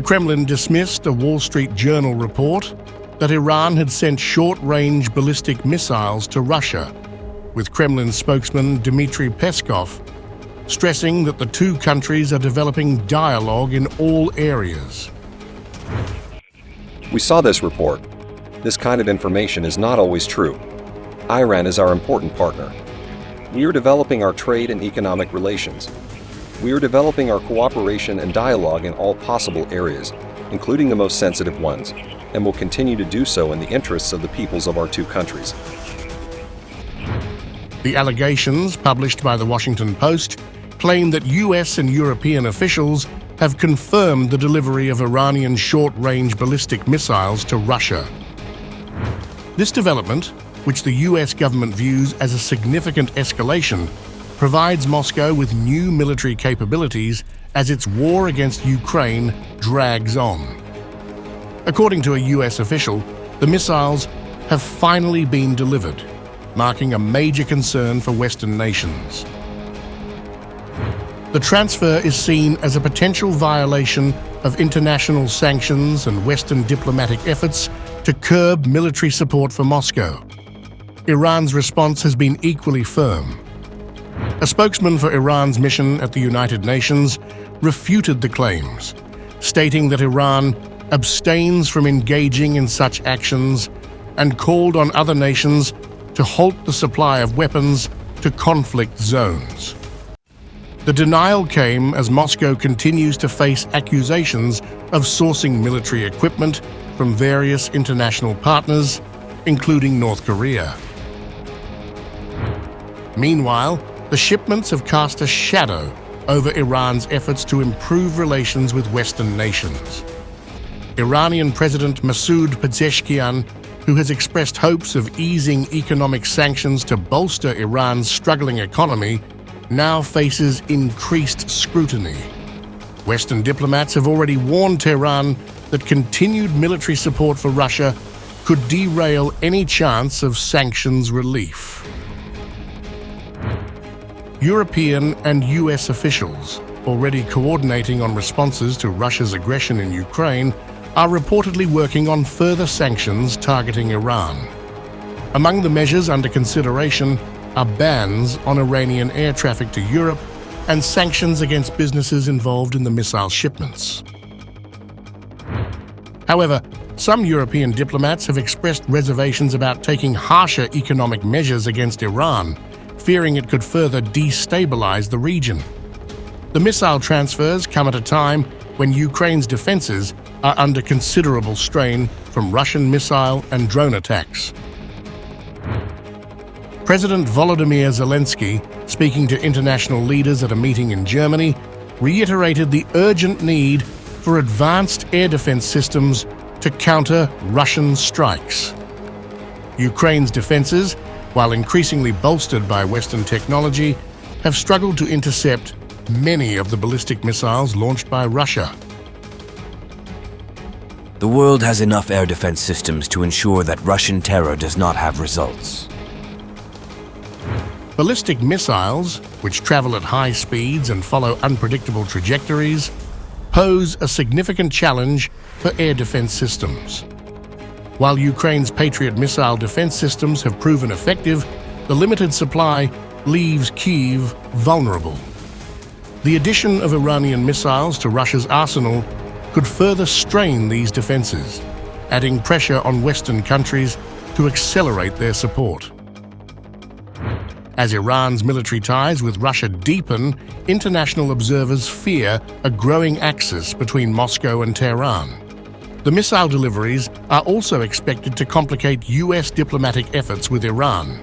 The Kremlin dismissed a Wall Street Journal report that Iran had sent short-range ballistic missiles to Russia, with Kremlin spokesman Dmitry Peskov stressing that the two countries are developing dialogue in all areas. We saw this report. This kind of information is not always true. Iran is our important partner. We are developing our trade and economic relations. We are developing our cooperation and dialogue in all possible areas, including the most sensitive ones, and will continue to do so in the interests of the peoples of our two countries. The allegations published by the Washington Post claim that US and European officials have confirmed the delivery of Iranian short-range ballistic missiles to Russia. This development, which the US government views as a significant escalation, provides Moscow with new military capabilities as its war against Ukraine drags on. According to a US official, the missiles have finally been delivered, marking a major concern for Western nations. The transfer is seen as a potential violation of international sanctions and Western diplomatic efforts to curb military support for Moscow. Iran's response has been equally firm. A spokesman for Iran's mission at the United Nations refuted the claims, stating that Iran abstains from engaging in such actions and called on other nations to halt the supply of weapons to conflict zones. The denial came as Moscow continues to face accusations of sourcing military equipment from various international partners, including North Korea. Meanwhile, the shipments have cast a shadow over Iran's efforts to improve relations with Western nations. Iranian President Masoud Pezeshkian, who has expressed hopes of easing economic sanctions to bolster Iran's struggling economy, now faces increased scrutiny. Western diplomats have already warned Tehran that continued military support for Russia could derail any chance of sanctions relief. European and US officials, already coordinating on responses to Russia's aggression in Ukraine, are reportedly working on further sanctions targeting Iran. Among the measures under consideration are bans on Iranian air traffic to Europe and sanctions against businesses involved in the missile shipments. However, some European diplomats have expressed reservations about taking harsher economic measures against Iran, fearing it could further destabilize the region. The missile transfers come at a time when Ukraine's defenses are under considerable strain from Russian missile and drone attacks. President Volodymyr Zelensky, speaking to international leaders at a meeting in Germany, reiterated the urgent need for advanced air defense systems to counter Russian strikes. Ukraine's defenses, while increasingly bolstered by Western technology, have struggled to intercept many of the ballistic missiles launched by Russia. The world has enough air defense systems to ensure that Russian terror does not have results. Ballistic missiles, which travel at high speeds and follow unpredictable trajectories, pose a significant challenge for air defense systems. While Ukraine's Patriot missile defense systems have proven effective, the limited supply leaves Kyiv vulnerable. The addition of Iranian missiles to Russia's arsenal could further strain these defenses, adding pressure on Western countries to accelerate their support. As Iran's military ties with Russia deepen, international observers fear a growing axis between Moscow and Tehran. The missile deliveries are also expected to complicate US diplomatic efforts with Iran.